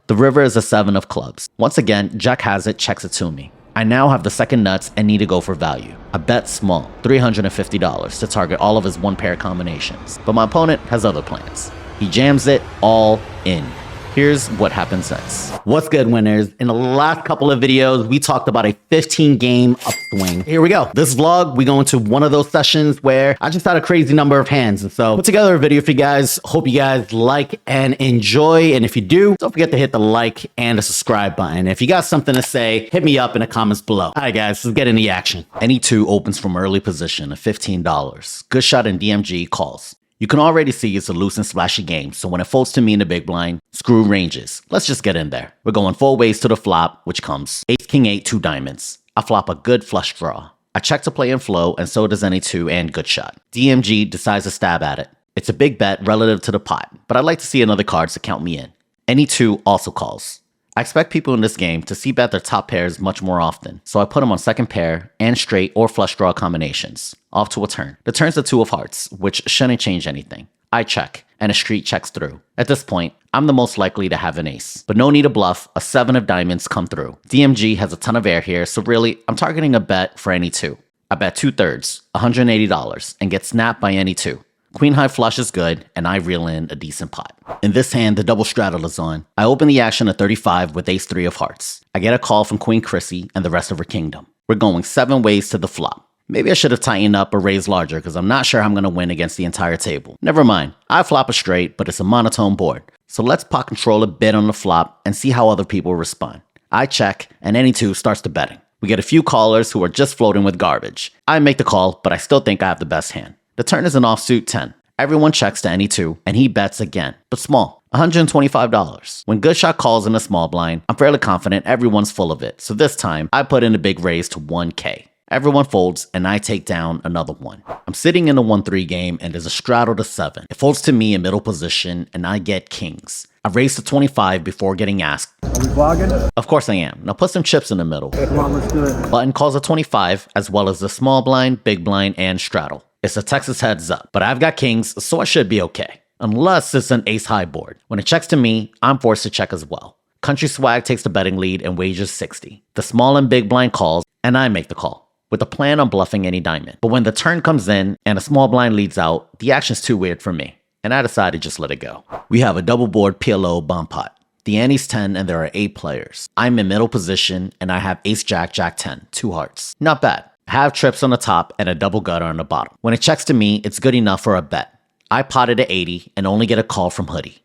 The river is a 7 of clubs. Once again, Jack has it, checks it to me. I now have the second nuts and need to go for value. I bet small, $350 to target all of his one pair combinations. But my opponent has other plans. He jams it all in. Here's what happens next. What's good, winners? In the last couple of videos, we talked about a 15-game upswing. Here we go. This vlog, we go into one of those sessions where I just had a crazy number of hands. And so put together a video for you guys. Hope you guys like and enjoy. And if you do, don't forget to hit the like and the subscribe button. If you got something to say, hit me up in the comments below. All right, guys, let's get in the action. Any two opens from early position at $15. Good shot in DMG calls. You can already see it's a loose and splashy game, so when it folds to me in the big blind, screw ranges. Let's just get in there. We're going 4 ways to the flop, which comes ace, king, 8, 2 diamonds. I flop a good flush draw. I check to play in flow, and so does any two and good shot. DMG decides to stab at it. It's a big bet relative to the pot, but I'd like to see another card to count me in. Any two also calls. I expect people in this game to see bet their top pairs much more often, so I put them on second pair and straight or flush draw combinations. Off to a turn. The turn's the 2 of hearts, which shouldn't change anything. I check, and a street checks through. At this point, I'm the most likely to have an ace. But no need to bluff, a 7 of diamonds come through. DMG has a ton of air here, so really, I'm targeting a bet for any two. I bet 2/3, $180, and get snapped by any two. Queen high flush is good, and I reel in a decent pot. In this hand, the double straddle is on. I open the action at 35 with ace 3 of hearts. I get a call from Queen Chrissy and the rest of her kingdom. We're going 7 ways to the flop. Maybe I should have tightened up or raised larger because I'm not sure I'm going to win against the entire table. Never mind, I flop a straight, but it's a monotone board. So let's pot control a bit on the flop and see how other people respond. I check, and any two starts to betting. We get a few callers who are just floating with garbage. I make the call, but I still think I have the best hand. The turn is an offsuit 10. Everyone checks to any two, and he bets again, but small, $125. When good shot calls in a small blind, I'm fairly confident everyone's full of it, so this time, I put in a big raise to 1K. Everyone folds, and I take down another one. I'm sitting in a 1-3 game, and there's a straddle to 7. It folds to me in middle position, and I get kings. I raise to 25 before getting asked. Are we vlogging? Of course I am. Now put some chips in the middle. Come on, let's do it. Button calls a 25, as well as the small blind, big blind, and straddle. It's a Texas heads up, but I've got kings, so I should be okay. Unless it's an ace high board. When it checks to me, I'm forced to check as well. Country Swag takes the betting lead and wagers 60. The small and big blind calls, and I make the call, with the plan on bluffing any diamond. But when the turn comes in and a small blind leads out, the action's too weird for me, and I decide to just let it go. We have a double board PLO Bombpot. The ante's 10 and there are 8 players. I'm in middle position and I have ace jack, jack 10, 2 hearts. Not bad. I have trips on the top and a double gutter on the bottom. When it checks to me, it's good enough for a bet. I potted at 80 and only get a call from Hoodie.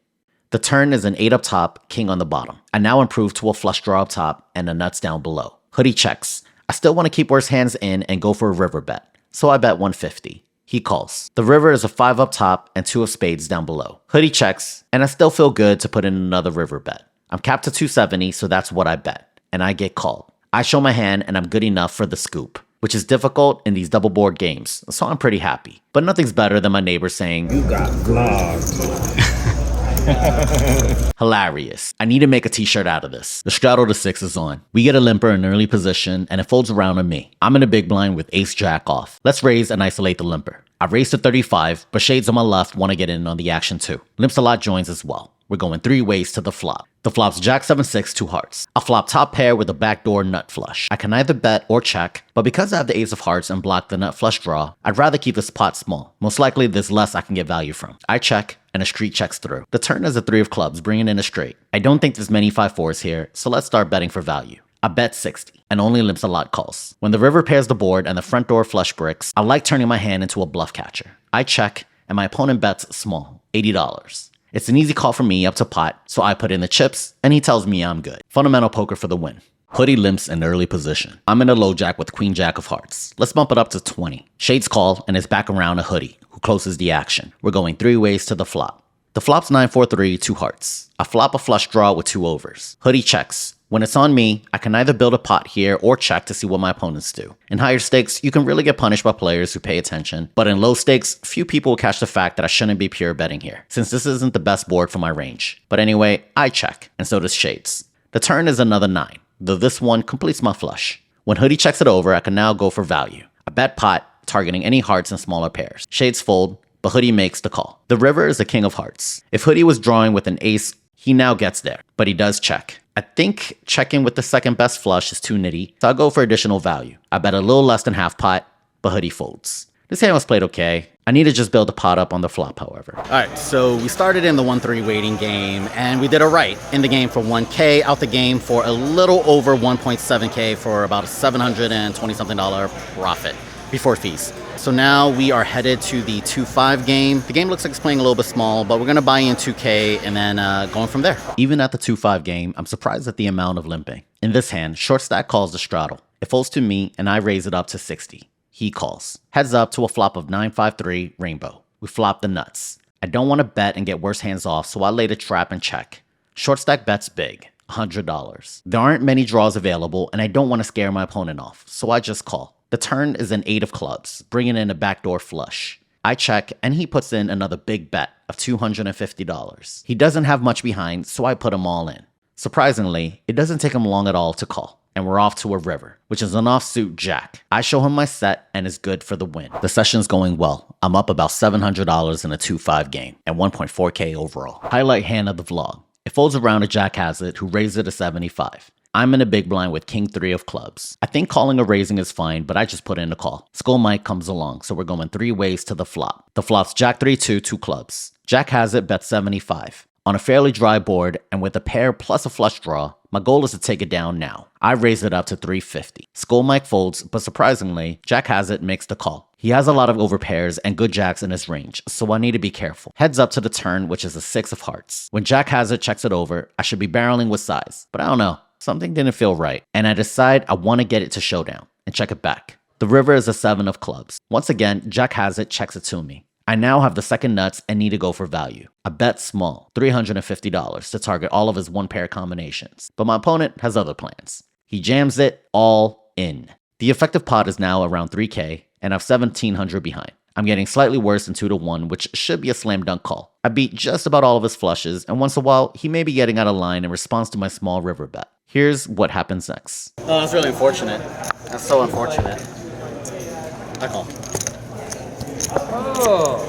The turn is an 8 up top, king on the bottom. I now improve to a flush draw up top and a nuts down below. Hoodie checks. I still want to keep worse hands in and go for a river bet, so I bet 150. He calls. The river is a 5 up top and 2 of spades down below. Hoodie checks, and I still feel good to put in another river bet. I'm capped to 270, so that's what I bet, and I get called. I show my hand and I'm good enough for the scoop, which is difficult in these double board games, so I'm pretty happy. But nothing's better than my neighbor saying, "You got vlogged." Hilarious. I need to make a t-shirt out of this. The straddle to 6 is on. We get a limper in early position and it folds around on me. I'm in a big blind with ace jack off. Let's raise and isolate the limper. I raise to 35, but shades on my left want to get in on the action too. Limps a lot joins as well. We're going 3 ways to the flop. The flop's jack 7-6, 2 hearts. I flop top pair with a backdoor nut flush. I can either bet or check, but because I have the ace of hearts and block the nut flush draw, I'd rather keep this pot small. Most likely there's less I can get value from. I check, and a street checks through. The turn is a 3 of clubs, bringing in a straight. I don't think there's many 5-4s here, so let's start betting for value. I bet 60, and only limps a lot calls. When the river pairs the board and the front door flush bricks, I like turning my hand into a bluff catcher. I check, and my opponent bets small, $80. It's an easy call for me up to pot, so I put in the chips, and he tells me I'm good. Fundamental poker for the win. Hoodie limps in early position. I'm in a low jack with queen jack of hearts. Let's bump it up to 20. Shades call, and it's back around a Hoodie, who closes the action. We're going 3 ways to the flop. The flop's 9-4-3, 2 hearts. I flop a flush draw with 2 overs. Hoodie checks. When it's on me, I can either build a pot here or check to see what my opponents do. In higher stakes, you can really get punished by players who pay attention, but in low stakes, few people will catch the fact that I shouldn't be pure betting here, since this isn't the best board for my range. But anyway, I check, and so does Shades. The turn is another 9, though this one completes my flush. When Hoodie checks it over, I can now go for value. I bet pot, targeting any hearts and smaller pairs. Shades fold, but Hoodie makes the call. The river is the king of hearts. If Hoodie was drawing with an ace, He now gets there, but he does check. I think checking with the second best flush is too nitty, so I'll go for additional value. I bet a little less than half pot, but hoodie folds. This hand was played okay. I need to just build the pot up on the flop, however. All right, so we started in the 1-3 waiting game, and we did alright in the game for 1K, out the game for a little over 1.7K for about a $720-something profit before fees. So now we are headed to the 2-5 game. The game looks like it's playing a little bit small, but we're gonna buy in 2K and then going from there. Even at the 2-5 game, I'm surprised at the amount of limping. In this hand, short stack calls the straddle. It folds to me, and I raise it up to 60. He calls. Heads up to a flop of 9-5-3 rainbow. We flop the nuts. I don't want to bet and get worse hands off, so I lay the trap and check. Short stack bets big, $100. There aren't many draws available, and I don't want to scare my opponent off, so I just call. The turn is an 8 of clubs, bringing in a backdoor flush. I check, and he puts in another big bet of $250. He doesn't have much behind, so I put him all in. Surprisingly, it doesn't take him long at all to call. And we're off to a river, which is an offsuit jack. I show him my set and is good for the win. The session's going well. I'm up about $700 in a 2-5 game and 1.4K overall. Highlight hand of the vlog. It folds around a jack has it who raised it to 75. I'm in a big blind with king 3 of clubs. I think calling or raising is fine, but I just put in a call. Skull Mike comes along, so we're going 3 ways to the flop. The flop's jack 3-2, 2 clubs. Jack has it bets 75. On a fairly dry board and with a pair plus a flush draw, my goal is to take it down now. I raise it up to 350. Skull Mike folds, but surprisingly, Jack has it makes the call. He has a lot of overpairs and good jacks in his range, so I need to be careful. Heads up to the turn, which is a 6 of hearts. When Jack has it checks it over, I should be barreling with size, but I don't know. Something didn't feel right, and I decide I want to get it to showdown and check it back. The river is a 7 of clubs. Once again, Jack has it checks it to me. I now have the second nuts and need to go for value. I bet small, $350 to target all of his 1-pair combinations, but my opponent has other plans. He jams it all in. The effective pot is now around 3K, and I have 1,700 behind. I'm getting slightly worse than 2-1, which should be a slam dunk call. I beat just about all of his flushes, and once in a while, he may be getting out of line in response to my small river bet. Here's what happens next. Oh, that's really unfortunate. That's so unfortunate. I call. Oh.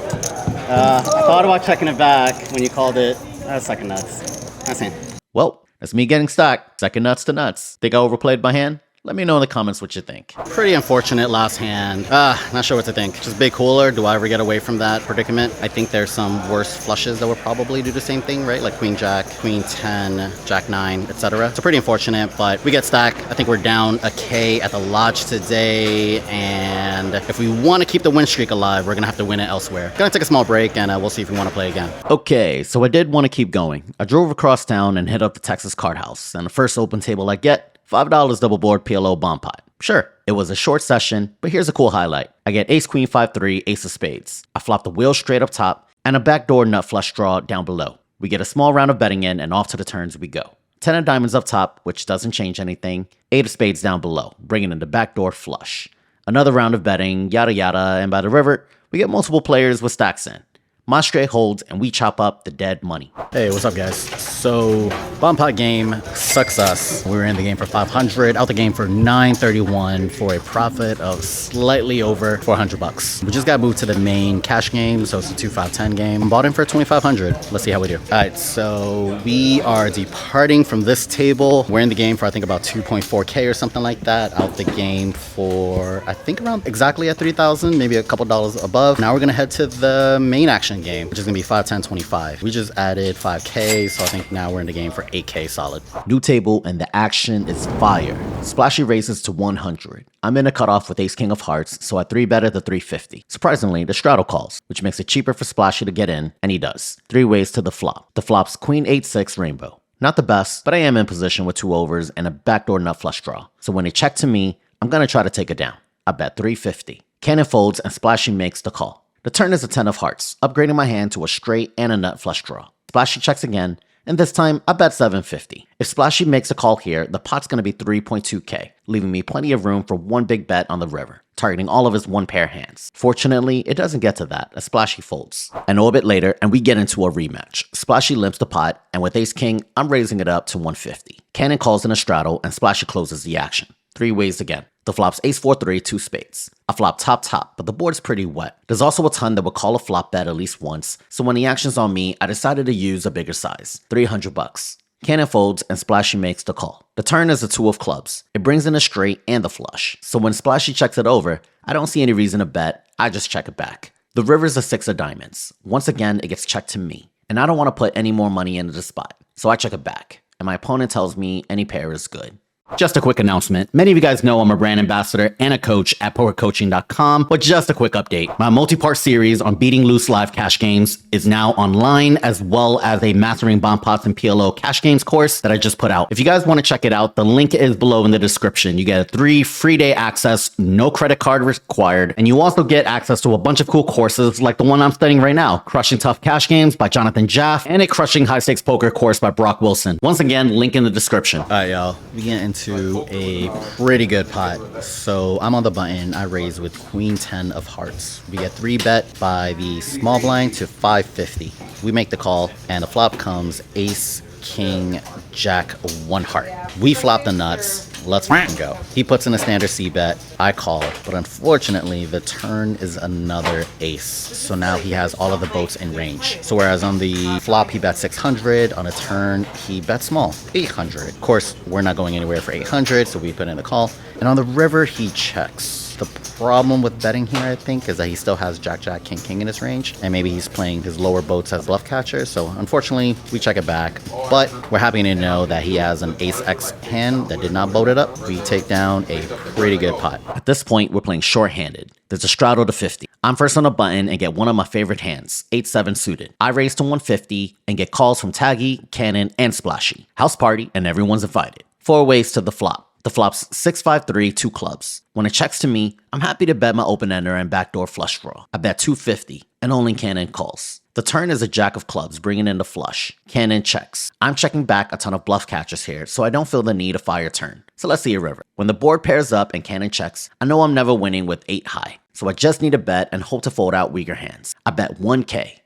I thought about checking it back when you called it. That's second nuts. That's it. Well, that's me getting stacked. Second nuts to nuts. Think I overplayed my hand? Let me know in the comments what you think. Pretty unfortunate last hand. Not sure what to think. Just big cooler. Do I ever get away from that predicament? I think there's some worse flushes that would probably do the same thing, right? Like queen jack, queen 10, jack 9, etc. So pretty unfortunate, but we get stacked. I think we're down a K at the lodge today, and if we want to keep the win streak alive, we're gonna have to win it elsewhere. Gonna take a small break, and we'll see if we want to play again. Okay, so I did want to keep going. I drove across town and hit up the Texas Card House, and the first open table I get, $5 double board PLO Bombpot. Sure, it was a short session, but here's a cool highlight. I get ace queen 5-3, ace of spades. I flop the wheel straight up top and a backdoor nut flush draw down below. We get a small round of betting in and off to the turns we go. 10 of diamonds up top, which doesn't change anything. 8 of spades down below, bringing in the backdoor flush. Another round of betting, yada yada, and by the river, we get multiple players with stacks in. My straight holds, and we chop up the dead money. Hey, what's up, guys? So, Bombpot game sucks us. We were in the game for 500, out the game for 931 for a profit of slightly over 400 bucks. We just got moved to the main cash game, so it's a 2-5-10 game. Bought in for 2,500. Let's see how we do. All right, so we are departing from this table. We're in the game for, I think, about 2.4K or something like that. Out the game for, I think, around exactly at 3,000, maybe a couple dollars above. Now we're gonna head to the main action game, which is gonna be 5, 10, 25. We just added 5K, so I think now we're in the game for 8K solid. New table and the action is fire. Splashy raises to 100. I'm in a cutoff with ace king of hearts, so I 3-betted the 350. Surprisingly, the straddle calls, which makes it cheaper for Splashy to get in, and he does. 3 ways to the flop. The flop's queen 8-6 rainbow. Not the best, but I am in position with 2 overs and a backdoor nut flush draw. So when they check to me, I'm gonna try to take it down. I bet 350. Cannon folds and Splashy makes the call. The turn is a 10 of hearts, upgrading my hand to a straight and a nut flush draw. Splashy checks again, and this time I bet 750. If Splashy makes a call here, the pot's gonna be 3.2K, leaving me plenty of room for one big bet on the river, targeting all of his 1-pair hands. Fortunately, it doesn't get to that, as Splashy folds. An orbit later, and we get into a rematch. Splashy limps the pot, and with ace king, I'm raising it up to 150. Cannon calls in a straddle, and Splashy closes the action. 3 ways again. The flop's ace-4-3, 2 spades. I flop top, but the board's pretty wet. There's also a ton that would call a flop bet at least once, so when the action's on me, I decided to use a bigger size, 300 bucks. Cannon folds and Splashy makes the call. The turn is a 2 of clubs. It brings in a straight and the flush. So when Splashy checks it over, I don't see any reason to bet, I just check it back. The river's a 6 of diamonds. Once again, it gets checked to me, and I don't want to put any more money into the spot, so I check it back, and my opponent tells me any pair is good. Just a quick announcement. Many of you guys know I'm a brand ambassador and a coach at pokercoaching.com, but just a quick update. My multi-part series on beating loose live cash games is now online, as well as a Mastering Bombpots and PLO cash games course that I just put out. If you guys want to check it out, the link is below in the description. You get a 3 free day access, no credit card required, and you also get access to a bunch of cool courses like the one I'm studying right now, Crushing Tough Cash Games by Jonathan Jaff, and a Crushing High Stakes Poker course by Brock Wilson. Once again, link in the description. All right, y'all. We get into a pretty good pot. So I'm on the button. I raise with queen 10 of hearts. We get 3 bet by the small blind to 550. We make the call, and the flop comes ace, king, jack, 1 heart. We flop the nuts. Let's fucking go. He puts in a standard C bet. I call, but unfortunately, the turn is another ace. So now he has all of the boats in range. So whereas on the flop, he bets 600, on a turn, he bets small, 800. Of course, we're not going anywhere for 800, so we put in the call. And on the river, he checks. The problem with betting here, I think, is that he still has jack, jack, king, king in his range, and maybe he's playing his lower boats as bluff catchers. So unfortunately, we check it back, but we're happy to know that he has an ace X hand that did not boat it up. We take down a pretty good pot. At this point, we're playing short-handed. There's a straddle to 50. I'm first on the button and get one of my favorite hands, 8-7 suited. I raise to 150 and get calls from Taggy, Cannon, and Splashy. House party, and everyone's invited. 4 ways to the flop. The flop's 6-5-3, 2 clubs. When it checks to me, I'm happy to bet my open-ender and backdoor flush draw. I bet 250, and only Cannon calls. The turn is a jack of clubs, bringing in the flush. Cannon checks. I'm checking back a ton of bluff catchers here, so I don't feel the need to fire turn. So let's see a river. When the board pairs up and Cannon checks, I know I'm never winning with 8 high. So I just need to bet and hope to fold out weaker hands. I bet 1K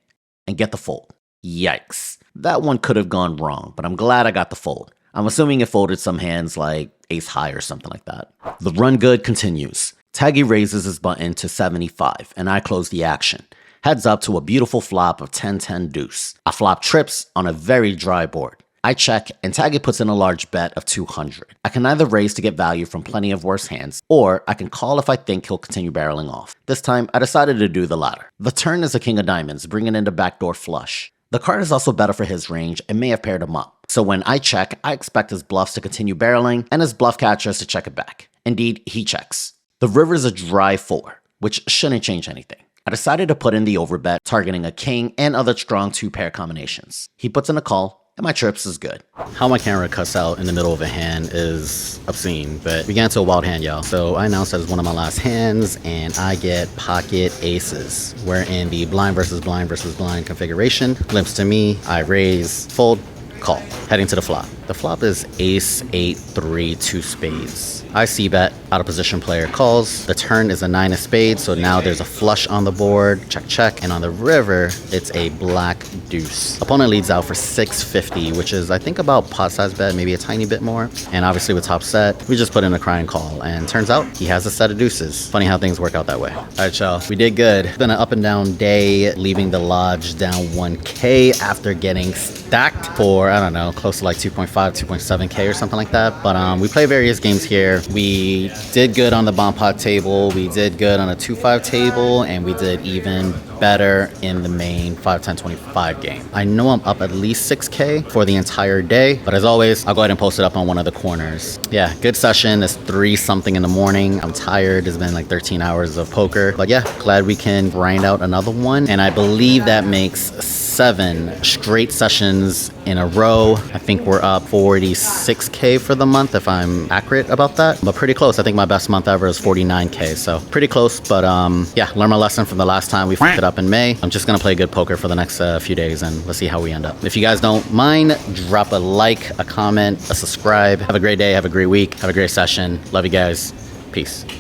and get the fold. Yikes. That one could have gone wrong, but I'm glad I got the fold. I'm assuming it folded some hands like ace high or something like that. The run good continues. Taggy raises his button to 75, and I close the action. Heads up to a beautiful flop of 10-10 deuce. I flop trips on a very dry board. I check, and Taggy puts in a large bet of 200. I can either raise to get value from plenty of worse hands, or I can call if I think he'll continue barreling off. This time, I decided to do the latter. The turn is a king of diamonds, bringing in the backdoor flush. The card is also better for his range and may have paired him up. So when I check, I expect his bluffs to continue barreling and his bluff catchers to check it back. Indeed, he checks. The river's a dry 4, which shouldn't change anything. I decided to put in the overbet, targeting a king and other strong 2-pair combinations. He puts in a call, and my trips is good. How my camera cuts out in the middle of a hand is obscene, but we got into a wild hand, y'all. So I announced that as one of my last hands, and I get pocket aces. We're in the blind versus blind versus blind configuration. Limps to me, I raise, fold, call. Heading to the flop. The flop is ace, 8-3, 2 spades. I see bet, out of position player calls. The turn is a 9 of spades, so now there's a flush on the board. Check, check. And on the river, it's a black deuce. Opponent leads out for 650, which is, I think, about pot size bet, maybe a tiny bit more. And obviously with top set, we just put in a crying call. And turns out, he has a set of deuces. Funny how things work out that way. All right, y'all. We did good. It's been an up and down day, leaving the lodge down 1K after getting stacked for, I don't know, close to like 2.5, 2.7K or something like that. But we play various games here. We did good on the Bombpot table, we did good on a 2-5 table, and we did even better in the main 5-10-25 game. I know I'm up at least 6K for the entire day, but as always, I'll go ahead and post it up on one of the corners. Yeah, good session. It's 3 something in the morning. I'm tired. It's been like 13 hours of poker, but yeah, glad we can grind out another one. And I believe that makes 7 straight sessions in a row. I think we're up 46K for the month, if I'm accurate about that, but pretty close. I think my best month ever is 49K, so pretty close. But yeah, learned my lesson from the last time we fucked it up in May. I'm just gonna play good poker for the next few days, and let's see how we end up. If you guys don't mind, drop a like, a comment, a subscribe. Have a great day, have a great week, have a great session. Love you guys. Peace.